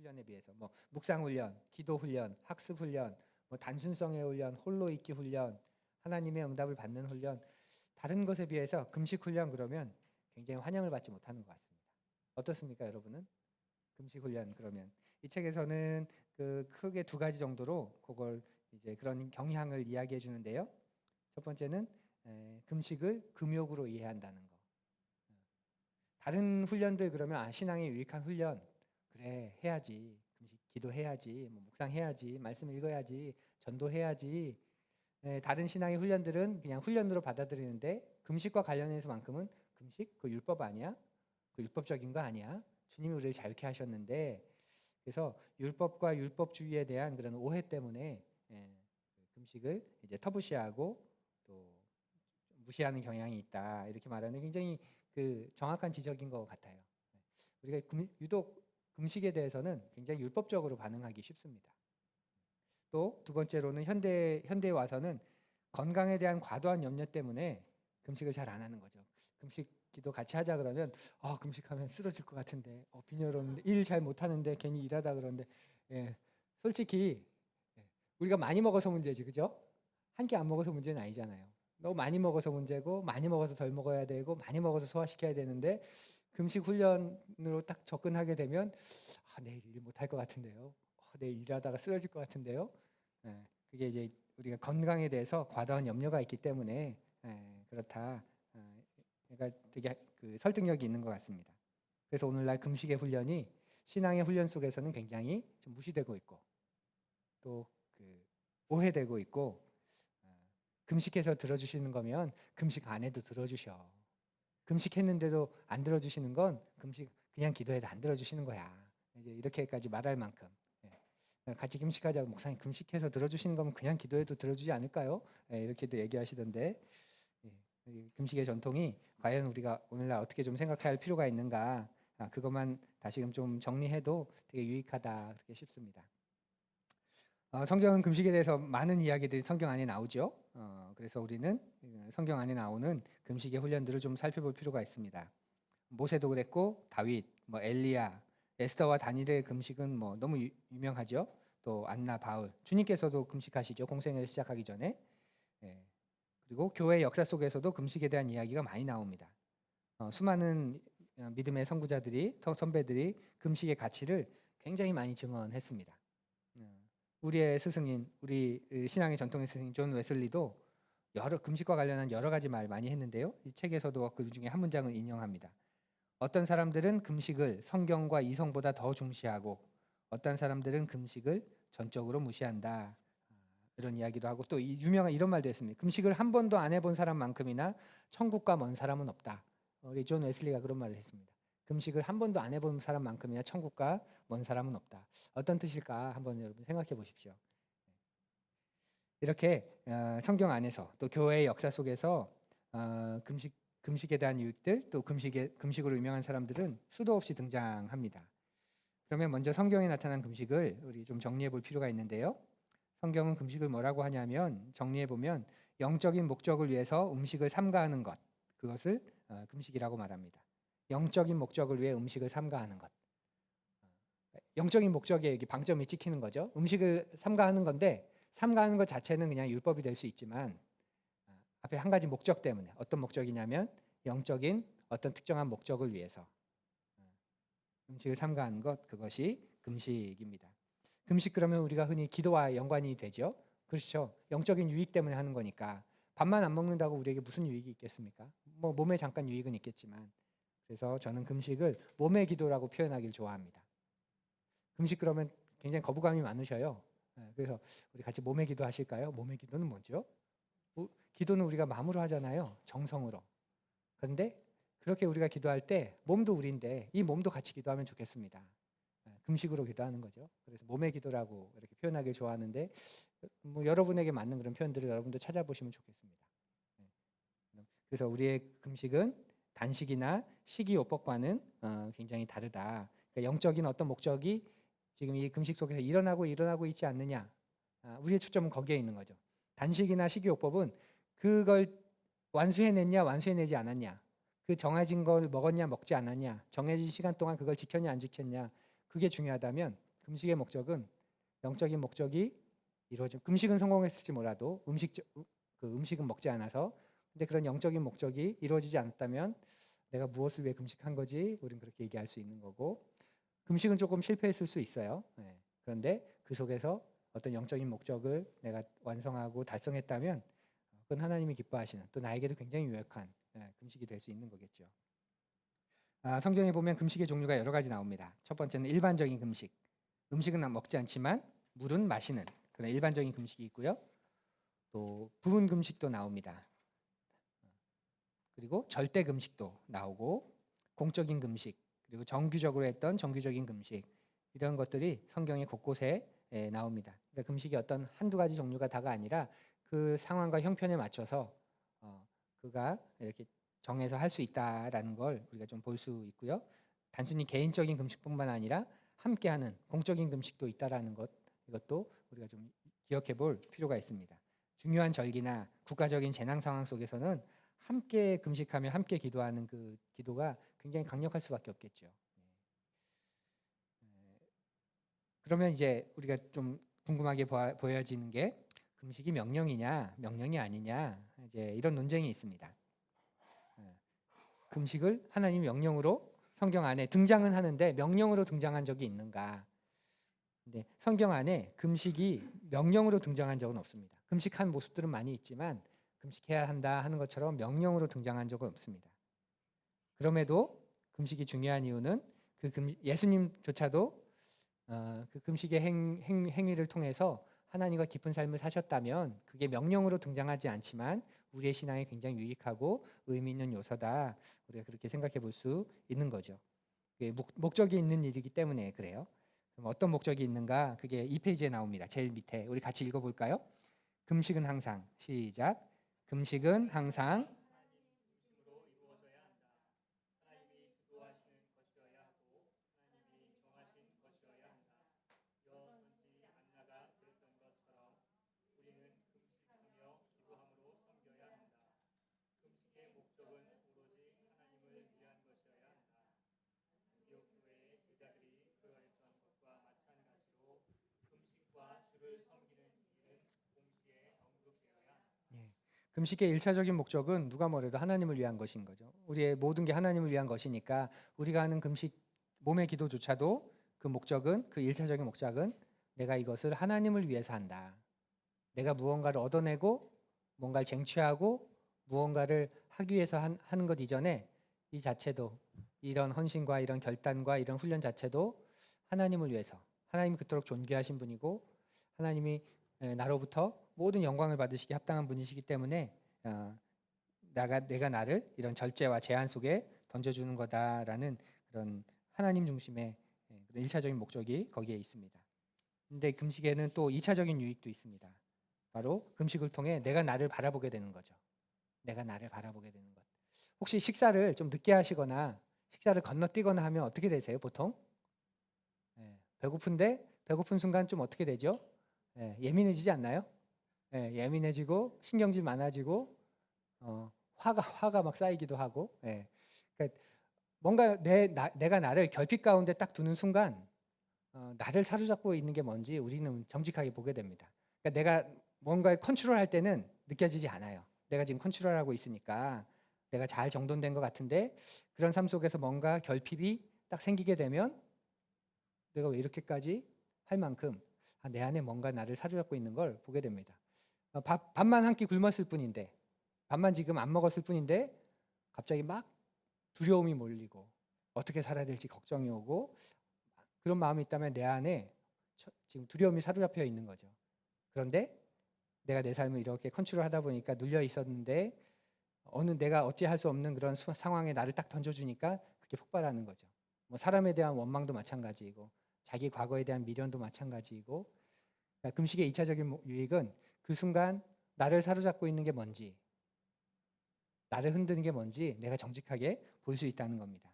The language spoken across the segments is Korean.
훈련에 비해서 뭐 묵상 훈련, 기도 훈련, 학습 훈련, 뭐 단순성의 훈련, 홀로 있기 훈련, 하나님의 응답을 받는 훈련, 다른 것에 비해서 금식 훈련 그러면 굉장히 환영을 받지 못하는 것 같습니다. 어떻습니까, 여러분은? 금식 훈련 그러면 이 책에서는 그 크게 두 가지 정도로 그걸 이제 그런 경향을 이야기해 주는데요. 첫 번째는 금식을 금욕으로 이해한다는 거. 다른 훈련들 그러면 신앙에 유익한 훈련 그래 해야지, 금식 기도해야지, 뭐 묵상해야지, 말씀 읽어야지, 전도해야지. 다른 신앙의 훈련들은 그냥 훈련으로 받아들이는데 금식과 관련해서만큼은 금식 그 율법 아니야? 그 율법적인 거 아니야? 주님이 우리를 자유케 하셨는데. 그래서 율법과 율법주의에 대한 그런 오해 때문에 금식을 이제 터부시하고 또 무시하는 경향이 있다 이렇게 말하는 굉장히 그 정확한 지적인 것 같아요. 우리가 유독 금식에 대해서는 굉장히 율법적으로 반응하기 쉽습니다. 또 두 번째로는 현대에 와서는 건강에 대한 과도한 염려 때문에 금식을 잘 안 하는 거죠. 금식 기도 같이 하자 그러면 금식하면 쓰러질 것 같은데 빈혈 오는데 일 잘 못하는데 괜히 일하다 그러는데 솔직히 우리가 많이 먹어서 문제지, 그죠? 한 끼 안 먹어서 문제는 아니잖아요. 너무 많이 먹어서 문제고 많이 먹어서 덜 먹어야 되고 많이 먹어서 소화시켜야 되는데 금식 훈련으로 딱 접근하게 되면 내일 일 못할 것 같은데요. 내일 일하다가 쓰러질 것 같은데요. 그게 이제 우리가 건강에 대해서 과도한 염려가 있기 때문에 그렇다. 그러니까 되게 그 설득력이 있는 것 같습니다. 그래서 오늘날 금식의 훈련이 신앙의 훈련 속에서는 굉장히 좀 무시되고 있고 또 그 오해되고 있고 금식해서 들어주시는 거면 금식 안 해도 들어주셔. 금식했는데도 안 들어주시는 건 금식 그냥 기도해도 안 들어주시는 거야. 이제 이렇게까지 말할 만큼. 같이 금식하자고 목사님 금식해서 들어주시는 거면 그냥 기도해도 들어주지 않을까요? 이렇게도 얘기하시던데 금식의 전통이 과연 우리가 오늘날 어떻게 좀 생각해야 할 필요가 있는가 그것만 다시금 좀 정리해도 되게 유익하다 그렇게 싶습니다. 성경은 금식에 대해서 많은 이야기들이 성경 안에 나오죠. 그래서 우리는 성경 안에 나오는 금식의 훈련들을 좀 살펴볼 필요가 있습니다. 모세도 그랬고 다윗, 뭐 엘리야, 에스더와 다니엘의 금식은 뭐 너무 유명하죠. 또 안나, 바울, 주님께서도 금식하시죠. 공생애를 시작하기 전에. 그리고 교회 역사 속에서도 금식에 대한 이야기가 많이 나옵니다. 수많은 믿음의 선구자들이, 선배들이 금식의 가치를 굉장히 많이 증언했습니다. 우리의 스승인, 우리 신앙의 전통의 스승인 존 웨슬리도 여러 금식과 관련한 여러 가지 말 많이 했는데요. 이 책에서도 그 중에 한 문장을 인용합니다. 어떤 사람들은 금식을 성경과 이성보다 더 중시하고 어떤 사람들은 금식을 전적으로 무시한다. 이런 이야기도 하고 또 유명한 이런 말도 했습니다. 금식을 한 번도 안 해본 사람만큼이나 천국과 먼 사람은 없다. 우리 존 웨슬리가 그런 말을 했습니다. 금식을 한 번도 안 해본 사람만큼이나 천국과 먼 사람은 없다. 어떤 뜻일까 한번 여러분 생각해 보십시오. 이렇게 성경 안에서 또 교회의 역사 속에서 금식에 대한 유익들 또 금식으로 유명한 사람들은 수도 없이 등장합니다. 그러면 먼저 성경에 나타난 금식을 우리 좀 정리해 볼 필요가 있는데요. 성경은 금식을 뭐라고 하냐면 정리해 보면 영적인 목적을 위해서 음식을 삼가하는 것 그것을 금식이라고 말합니다. 영적인 목적을 위해 음식을 삼가하는 것. 영적인 목적에 이게 방점이 찍히는 거죠. 음식을 삼가하는 건데 삼가하는 것 자체는 그냥 율법이 될 수 있지만 앞에 한 가지 목적 때문에 어떤 목적이냐면 영적인 어떤 특정한 목적을 위해서 음식을 삼가하는 것 그것이 금식입니다. 금식 그러면 우리가 흔히 기도와 연관이 되죠. 그렇죠. 영적인 유익 때문에 하는 거니까 밥만 안 먹는다고 우리에게 무슨 유익이 있겠습니까? 뭐 몸에 잠깐 유익은 있겠지만 그래서 저는 금식을 몸의 기도라고 표현하기를 좋아합니다. 금식 그러면 굉장히 거부감이 많으셔요. 그래서 우리 같이 몸의 기도 하실까요? 몸의 기도는 뭐죠? 기도는 우리가 마음으로 하잖아요. 정성으로. 그런데 그렇게 우리가 기도할 때 몸도 우리인데 이 몸도 같이 기도하면 좋겠습니다. 금식으로 기도하는 거죠. 그래서 몸의 기도라고 이렇게 표현하길 좋아하는데 뭐 여러분에게 맞는 그런 표현들을 여러분도 찾아보시면 좋겠습니다. 그래서 우리의 금식은 단식이나 식이요법과는 굉장히 다르다. 그러니까 영적인 어떤 목적이 지금 이 금식 속에서 일어나고 있지 않느냐. 우리의 초점은 거기에 있는 거죠. 단식이나 식이요법은 그걸 완수해냈냐 완수해내지 않았냐. 그 정해진 걸 먹었냐 먹지 않았냐. 정해진 시간 동안 그걸 지켰냐 안 지켰냐. 그게 중요하다면 금식의 목적은 영적인 목적이 이루어진, 금식은 성공했을지 몰라도 음식은 먹지 않아서, 근데 그런 영적인 목적이 이루어지지 않았다면 내가 무엇을 위해 금식한 거지? 우리는 그렇게 얘기할 수 있는 거고, 금식은 조금 실패했을 수 있어요. 그런데 그 속에서 어떤 영적인 목적을 내가 완성하고 달성했다면 그건 하나님이 기뻐하시는, 또 나에게도 굉장히 유익한 금식이 될 수 있는 거겠죠. 성경에 보면 금식의 종류가 여러 가지 나옵니다. 첫 번째는 일반적인 금식. 음식은 먹지 않지만 물은 마시는 그런 일반적인 금식이 있고요. 또 부분 금식도 나옵니다. 그리고 절대 금식도 나오고, 공적인 금식, 그리고 정규적으로 했던 정규적인 금식, 이런 것들이 성경의 곳곳에 나옵니다. 그러니까 금식이 어떤 한두 가지 종류가 다가 아니라 그 상황과 형편에 맞춰서 그가 이렇게 정해서 할 수 있다라는 걸 우리가 좀 볼 수 있고요. 단순히 개인적인 금식뿐만 아니라 함께하는 공적인 금식도 있다라는 것, 이것도 우리가 좀 기억해 볼 필요가 있습니다. 중요한 절기나 국가적인 재난 상황 속에서는 함께 금식하며 함께 기도하는 그 기도가 굉장히 강력할 수밖에 없겠죠. 그러면 이제 우리가 좀 궁금하게 보여지는 게, 금식이 명령이냐 명령이 아니냐, 이제 이런 논쟁이 있습니다. 금식을 하나님 명령으로 성경 안에 등장은 하는데 명령으로 등장한 적이 있는가? 근데 성경 안에 금식이 명령으로 등장한 적은 없습니다. 금식한 모습들은 많이 있지만 금식해야 한다 하는 것처럼 명령으로 등장한 적은 없습니다. 그럼에도 금식이 중요한 이유는 예수님조차도 그 금식의 행위를 통해서 하나님과 깊은 삶을 사셨다면 그게 명령으로 등장하지 않지만 우리의 신앙에 굉장히 유익하고 의미 있는 요소다, 우리가 그렇게 생각해 볼 수 있는 거죠. 목적이 있는 일이기 때문에 그래요. 그럼 어떤 목적이 있는가? 그게 2페이지에 나옵니다. 제일 밑에 우리 같이 읽어볼까요? 금식은 항상, 시작. 금식은 항상 금식의 일차적인 목적은 누가 뭐래도 하나님을 위한 것인 거죠. 우리의 모든 게 하나님을 위한 것이니까 우리가 하는 금식, 몸의 기도조차도 그 목적은, 그 일차적인 목적은 내가 이것을 하나님을 위해서 한다. 내가 무언가를 얻어내고 뭔가를 쟁취하고 무언가를 하기 위해서 하는 것 이전에 이 자체도, 이런 헌신과 이런 결단과 이런 훈련 자체도 하나님을 위해서, 하나님이 그토록 존귀하신 분이고 하나님이 나로부터 모든 영광을 받으시기 합당한 분이시기 때문에 내가 나를 이런 절제와 제한 속에 던져주는 거다라는 그런 하나님 중심의 그런 일차적인 목적이 거기에 있습니다. 근데 금식에는 또 2차적인 유익도 있습니다. 바로 금식을 통해 내가 나를 바라보게 되는 거죠. 내가 나를 바라보게 되는 것. 혹시 식사를 좀 늦게 하시거나 식사를 건너뛰거나 하면 어떻게 되세요, 보통? 배고픈데 배고픈 순간 좀 어떻게 되죠? 예민해지지 않나요? 예민해지고 신경질 많아지고 화가 막 쌓이기도 하고. 그러니까 뭔가 내가 나를 결핍 가운데 딱 두는 순간 나를 사로잡고 있는 게 뭔지 우리는 정직하게 보게 됩니다. 그러니까 내가 뭔가를 컨트롤할 때는 느껴지지 않아요. 내가 지금 컨트롤하고 있으니까 내가 잘 정돈된 것 같은데, 그런 삶 속에서 뭔가 결핍이 딱 생기게 되면 내가 왜 이렇게까지 할 만큼 내 안에 뭔가 나를 사로잡고 있는 걸 보게 됩니다. 밥만 한 끼 굶었을 뿐인데, 밥만 지금 안 먹었을 뿐인데 갑자기 막 두려움이 몰리고 어떻게 살아야 될지 걱정이 오고, 그런 마음이 있다면 내 안에 지금 두려움이 사로잡혀 있는 거죠. 그런데 내가 내 삶을 이렇게 컨트롤하다 보니까 눌려 있었는데 내가 어찌할 수 없는 그런 상황에 나를 딱 던져주니까 그게 폭발하는 거죠. 뭐 사람에 대한 원망도 마찬가지이고 자기 과거에 대한 미련도 마찬가지이고, 그러니까 금식의 2차적인 유익은 그 순간 나를 사로잡고 있는 게 뭔지, 나를 흔드는 게 뭔지 내가 정직하게 볼 수 있다는 겁니다.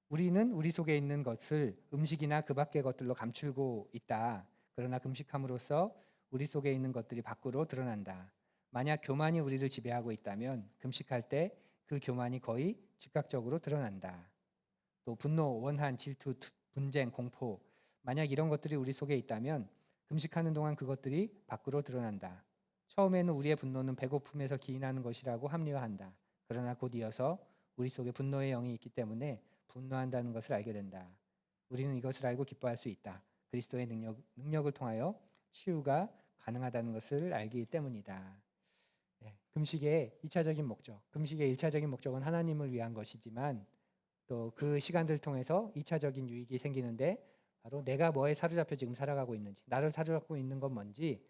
우리는 우리 속에 있는 것을 음식이나 그 밖의 것들로 감추고 있다. 그러나 금식함으로써 우리 속에 있는 것들이 밖으로 드러난다. 만약 교만이 우리를 지배하고 있다면 금식할 때 그 교만이 거의 즉각적으로 드러난다. 또 분노, 원한, 질투, 분쟁, 공포, 만약 이런 것들이 우리 속에 있다면 금식하는 동안 그것들이 밖으로 드러난다. 처음에는 우리의 분노는 배고픔에서 기인하는 것이라고 합리화한다. 그러나 곧 이어서 우리 속에 분노의 영이 있기 때문에 분노한다는 것을 알게 된다. 우리는 이것을 알고 기뻐할 수 있다. 그리스도의 능력을 통하여 치유가 가능하다는 것을 알기 때문이다. 네, 금식의 2차적인 목적, 금식의 1차적인 목적은 하나님을 위한 것이지만 또 그 시간들을 통해서 2차적인 유익이 생기는데 바로 내가 뭐에 사로잡혀 지금 살아가고 있는지, 나를 사로잡고 있는 건 뭔지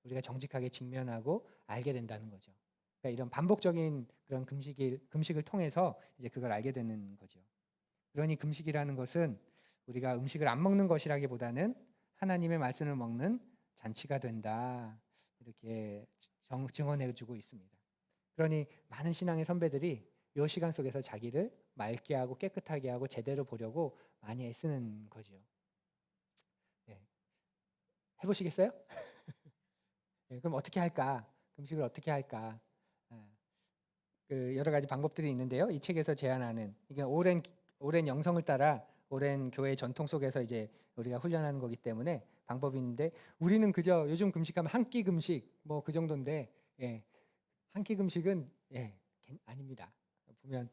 우리가 정직하게 직면하고 알게 된다는 거죠. 그러니까 이런 반복적인 그런 금식을 통해서 이제 그걸 알게 되는 거죠. 그러니 금식이라는 것은 우리가 음식을 안 먹는 것이라기보다는 하나님의 말씀을 먹는 잔치가 된다. 이렇게 증언해주고 있습니다. 그러니 많은 신앙의 선배들이 이 시간 속에서 자기를 맑게 하고 깨끗하게 하고 제대로 보려고 많이 애쓰는 거죠. 네. 해보시겠어요? 네, 그럼 어떻게 할까? 금식을 어떻게 할까? 그 여러 가지 방법들이 있는데요. 이 책에서 제안하는 이게 오랜 영성을 따라 오랜 교회 전통 속에서 이제 우리가 훈련하는 거기 때문에 방법이 있는데 우리는 그저 요즘 금식하면 한 끼 금식 뭐 그 정도인데 예, 한 끼 금식은 예, 아닙니다. 보면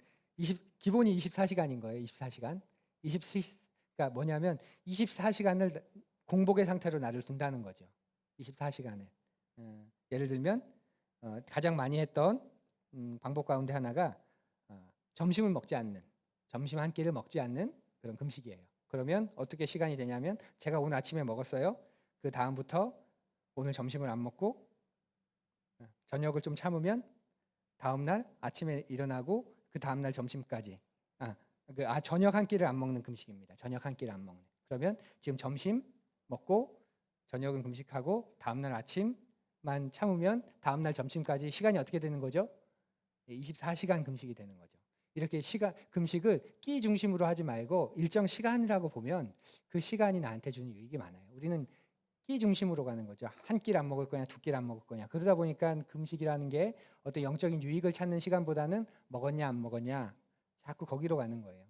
기본이 24시간인 거예요. 24시간. 그러니까 뭐냐면 24시간을 공복의 상태로 나를 둔다는 거죠. 24시간을. 예를 들면 가장 많이 했던 방법 가운데 하나가 점심을 먹지 않는, 점심 한 끼를 먹지 않는 그런 금식이에요. 그러면 어떻게 시간이 되냐면 제가 오늘 아침에 먹었어요. 그 다음부터 오늘 점심을 안 먹고 저녁을 좀 참으면 다음날 아침에 일어나고 그 다음날 점심까지 저녁 한 끼를 안 먹는 금식입니다. 저녁 한 끼를 안 먹는. 그러면 지금 점심 먹고 저녁은 금식하고 다음날 아침만 참으면 다음날 점심까지 시간이 어떻게 되는 거죠? 24시간 금식이 되는 거죠. 이렇게 금식을 끼 중심으로 하지 말고 일정 시간이라고 보면 그 시간이 나한테 주는 유익이 많아요. 우리는 끼 중심으로 가는 거죠. 한 끼를 안 먹을 거냐, 두 끼를 안 먹을 거냐. 그러다 보니까 금식이라는 게 어떤 영적인 유익을 찾는 시간보다는 먹었냐 안 먹었냐 자꾸 거기로 가는 거예요.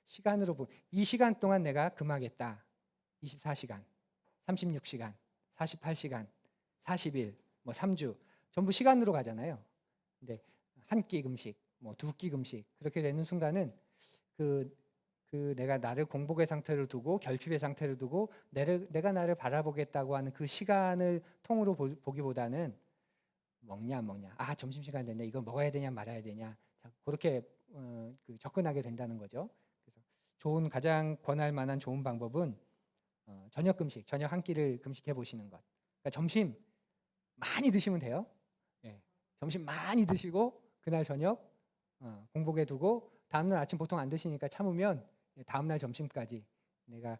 시간으로 이 시간 동안 내가 금하겠다. 24시간, 36시간, 48시간, 40일, 뭐 3주 전부 시간으로 가잖아요. 근데 한 끼 금식, 뭐 두 끼 금식 그렇게 되는 순간은 내가 나를 공복의 상태를 두고 결핍의 상태를 두고 내가 나를 바라보겠다고 하는 그 시간을 통으로 보기보다는 먹냐 안 먹냐, 점심시간 됐네, 이거 먹어야 되냐 말아야 되냐, 그렇게 접근하게 된다는 거죠. 그래서 가장 권할 만한 좋은 방법은 저녁 금식, 저녁 한 끼를 금식해 보시는 것. 그러니까 점심 많이 드시면 돼요. 예, 점심 많이 드시고 그날 저녁 공복에 두고 다음날 아침 보통 안 드시니까 참으면 다음날 점심까지 내가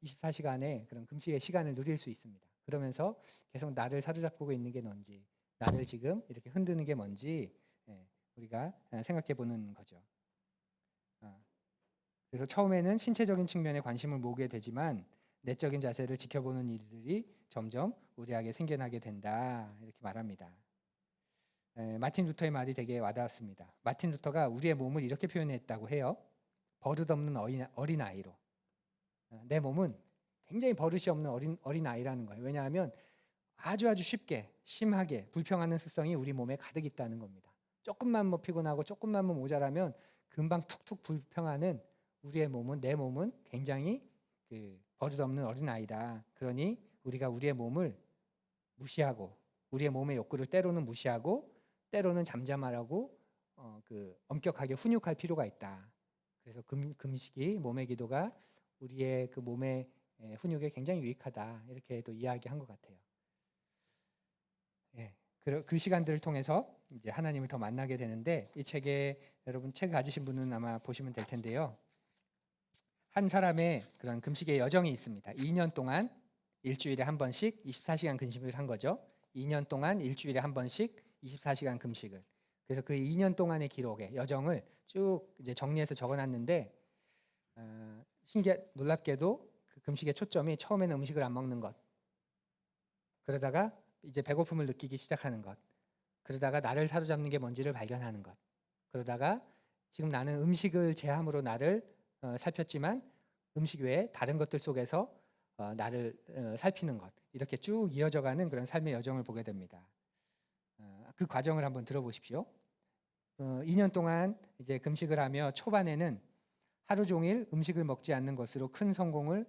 24시간의 그런 금식의 시간을 누릴 수 있습니다. 그러면서 계속 나를 사로잡고 있는 게 뭔지, 나를 지금 이렇게 흔드는 게 뭔지 우리가 생각해 보는 거죠. 그래서 처음에는 신체적인 측면에 관심을 모으게 되지만 내적인 자세를 지켜보는 일들이 점점 우리에게 생겨나게 된다. 이렇게 말합니다. 마틴 루터의 말이 되게 와닿았습니다. 마틴 루터가 우리의 몸을 이렇게 표현했다고 해요. 버릇없는 어린아이로. 내 몸은 굉장히 버릇이 없는 어린아이라는 거예요. 왜냐하면 아주 쉽게 심하게 불평하는 습성이 우리 몸에 가득 있다는 겁니다. 조금만 뭐 피곤하고 조금만 뭐 모자라면 금방 툭툭 불평하는 내 몸은 굉장히 버릇없는 어린아이다. 그러니 우리가 우리의 몸을 무시하고 우리의 몸의 욕구를 때로는 무시하고 때로는 잠잠하라고 엄격하게 훈육할 필요가 있다. 그래서 금식이 몸의 기도가 우리의 그 몸의 훈육에 굉장히 유익하다. 이렇게 또 이야기한 것 같아요. 예, 그 시간들을 통해서 이제 하나님을 더 만나게 되는데 이 책에 여러분 책 가지신 분은 아마 보시면 될 텐데요. 한 사람의 그런 금식의 여정이 있습니다. 2년 동안 일주일에 한 번씩 24시간 금식을 한 거죠. 2년 동안 일주일에 한 번씩 24시간 금식을. 그래서 그 2년 동안의 기록의 여정을 쭉 이제 정리해서 적어놨는데 놀랍게도 그 금식의 초점이 처음에는 음식을 안 먹는 것. 그러다가 이제 배고픔을 느끼기 시작하는 것. 그러다가 나를 사로잡는 게 뭔지를 발견하는 것. 그러다가 지금 나는 음식을 제함으로 나를 살폈지만 음식 외에 다른 것들 속에서 나를 살피는 것, 이렇게 쭉 이어져가는 그런 삶의 여정을 보게 됩니다. 그 과정을 한번 들어보십시오. 2년 동안 이제 금식을 하며 초반에는 하루 종일 음식을 먹지 않는 것으로 큰 성공으로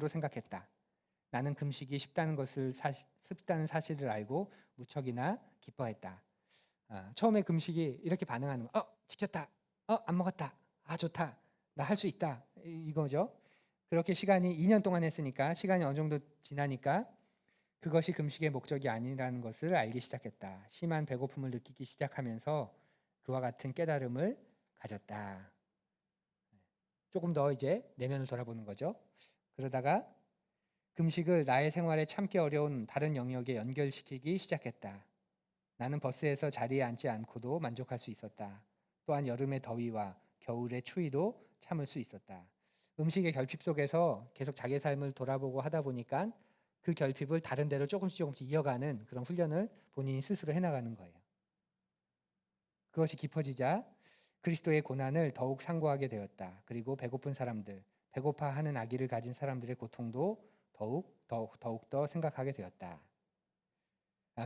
생각했다. 나는 금식이 쉽다는 사실을 알고 무척이나 기뻐했다. 처음에 금식이 이렇게 반응하는 거, 지켰다, 안 먹었다, 좋다, 나 할 수 있다, 이거죠. 그렇게 시간이 2년 동안 했으니까, 시간이 어느 정도 지나니까 그것이 금식의 목적이 아니라는 것을 알기 시작했다. 심한 배고픔을 느끼기 시작하면서 그와 같은 깨달음을 가졌다. 조금 더 이제 내면을 돌아보는 거죠. 그러다가 금식을 나의 생활에 참기 어려운 다른 영역에 연결시키기 시작했다. 나는 버스에서 자리에 앉지 않고도 만족할 수 있었다. 또한 여름의 더위와 겨울의 추위도 참을 수 있었다. 음식의 결핍 속에서 계속 자기 삶을 돌아보고 하다 보니까 그 결핍을 다른 데로 조금씩 이어가는 그런 훈련을 본인이 스스로 해나가는 거예요. 그것이 깊어지자 그리스도의 고난을 더욱 상고하게 되었다. 그리고 배고픈 사람들, 배고파하는 아기를 가진 사람들의 고통도 더욱 더 생각하게 되었다.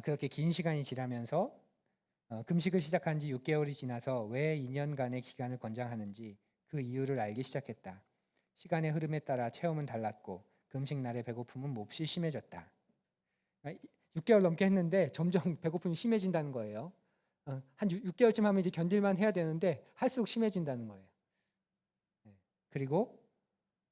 그렇게 긴 시간이 지나면서 금식을 시작한 지 6개월이 지나서 왜 2년간의 기간을 권장하는지 그 이유를 알기 시작했다. 시간의 흐름에 따라 체험은 달랐고 금식 날의 배고픔은 몹시 심해졌다. 6개월 넘게 했는데 점점 배고픔이 심해진다는 거예요. 한 6개월쯤 하면 이제 견딜만 해야 되는데 할수록 심해진다는 거예요. 그리고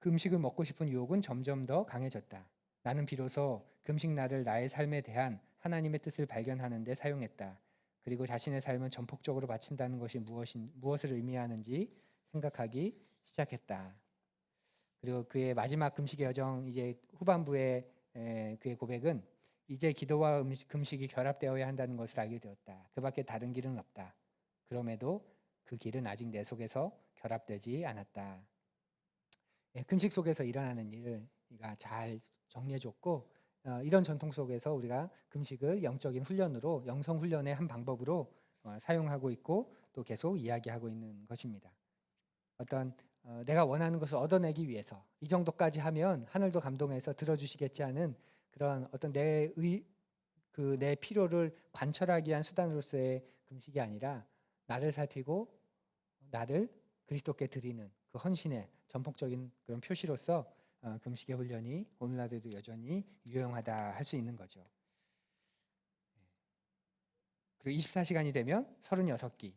금식을 먹고 싶은 유혹은 점점 더 강해졌다. 나는 비로소 금식 날을 나의 삶에 대한 하나님의 뜻을 발견하는 데 사용했다. 그리고 자신의 삶을 전폭적으로 바친다는 것이 무엇을 의미하는지 생각하기 시작했다. 그리고 그의 마지막 금식의 여정, 이제 후반부의 그의 고백은 이제 기도와 금식이 결합되어야 한다는 것을 알게 되었다. 그 밖에 다른 길은 없다. 그럼에도 그 길은 아직 내 속에서 결합되지 않았다. 금식 속에서 일어나는 일을 우리가 잘 정리해줬고, 이런 전통 속에서 우리가 금식을 영적인 훈련으로, 영성 훈련의 한 방법으로 사용하고 있고 또 계속 이야기하고 있는 것입니다. 어떤 내가 원하는 것을 얻어내기 위해서 이 정도까지 하면 하늘도 감동해서 들어주시겠지 하는 그런 어떤 내 필요를 관철하기 위한 수단으로서의 금식이 아니라 나를 살피고 나를 그리스도께 드리는 그 헌신의 전폭적인 그런 표시로서 금식의 훈련이 오늘날에도 여전히 유용하다 할 수 있는 거죠. 그리고 24시간이 되면 36끼,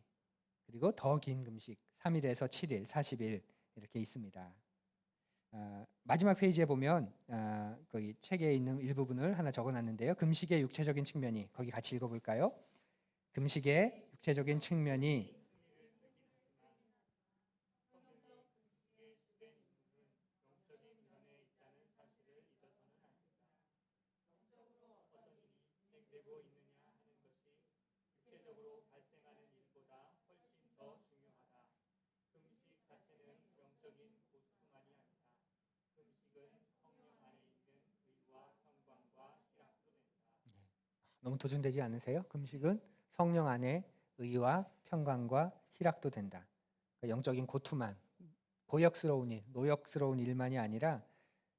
그리고 더 긴 금식 3일에서 7일, 40일 이렇게 있습니다. 마지막 페이지에 보면 거기 책에 있는 일부분을 하나 적어놨는데요. 금식의 육체적인 측면이, 거기 같이 읽어볼까요? 금식의 육체적인 측면이 너무 도전되지 않으세요? 금식은 성령 안에 의와 평강과 희락도 된다. 그러니까 영적인 고투만, 고역스러운 일, 노역스러운 일만이 아니라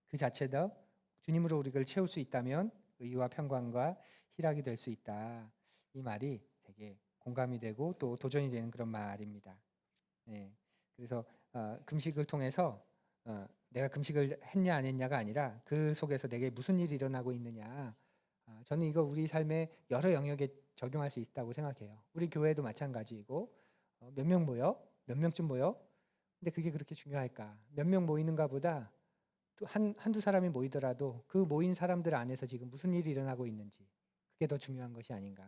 그 자체도 주님으로 우리를 채울 수 있다면 의와 평강과 희락이 될 수 있다. 이 말이 되게 공감이 되고 또 도전이 되는 그런 말입니다. 네. 그래서 금식을 통해서 내가 금식을 했냐 안 했냐가 아니라 그 속에서 내게 무슨 일이 일어나고 있느냐. 저는 이거 우리 삶의 여러 영역에 적용할 수 있다고 생각해요. 우리 교회도 마찬가지이고 몇 명 모여? 몇 명쯤 모여? 근데 그게 그렇게 중요할까? 몇 명 모이는가 보다 한두 사람이 모이더라도 그 모인 사람들 안에서 지금 무슨 일이 일어나고 있는지 그게 더 중요한 것이 아닌가.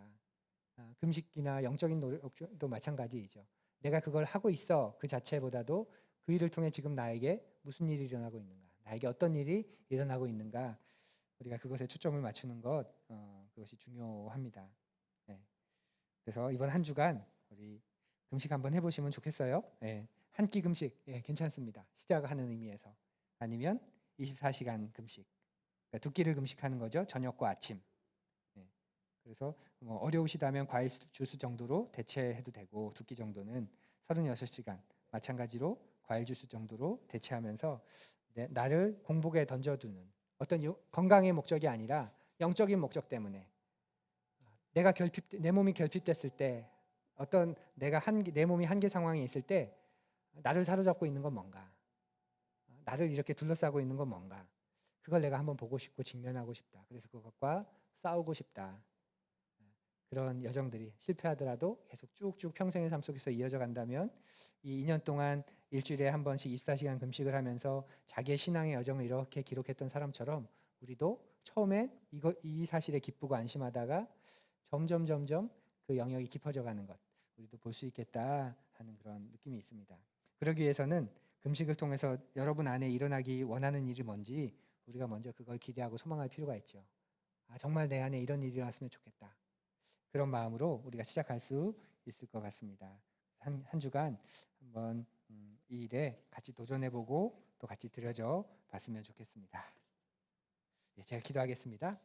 금식이나 영적인 노력도 마찬가지이죠. 내가 그걸 하고 있어 그 자체보다도 그 일을 통해 지금 나에게 무슨 일이 일어나고 있는가, 나에게 어떤 일이 일어나고 있는가, 우리가 그것에 초점을 맞추는 것, 그것이 중요합니다. 네. 그래서 이번 한 주간 우리 금식 한번 해보시면 좋겠어요. 네. 한 끼 금식 괜찮습니다. 시작하는 의미에서. 아니면 24시간 금식, 그러니까 두 끼를 금식하는 거죠. 저녁과 아침. 그래서 뭐 어려우시다면 과일 주스 정도로 대체해도 되고, 두 끼 정도는 36시간 마찬가지로 과일 주스 정도로 대체하면서 나를 공복에 던져두는 어떤 건강의 목적이 아니라 영적인 목적 때문에 내 몸이 결핍됐을 때 어떤 내 몸이 한계 상황에 있을 때 나를 사로잡고 있는 건 뭔가, 나를 이렇게 둘러싸고 있는 건 뭔가, 그걸 내가 한번 보고 싶고 직면하고 싶다. 그래서 그것과 싸우고 싶다. 그런 여정들이 실패하더라도 계속 쭉쭉 평생의 삶 속에서 이어져 간다면 이 2년 동안 일주일에 한 번씩 24시간 금식을 하면서 자기의 신앙의 여정을 이렇게 기록했던 사람처럼 우리도 처음엔 이 사실에 기쁘고 안심하다가 점점 그 영역이 깊어져 가는 것 우리도 볼 수 있겠다 하는 그런 느낌이 있습니다. 그러기 위해서는 금식을 통해서 여러분 안에 일어나기 원하는 일이 뭔지 우리가 먼저 그걸 기대하고 소망할 필요가 있죠. 정말 내 안에 이런 일이 왔으면 좋겠다. 그런 마음으로 우리가 시작할 수 있을 것 같습니다. 한 주간 한번 이 일에 같이 도전해보고 또 같이 들여져 봤으면 좋겠습니다. 제가 기도하겠습니다.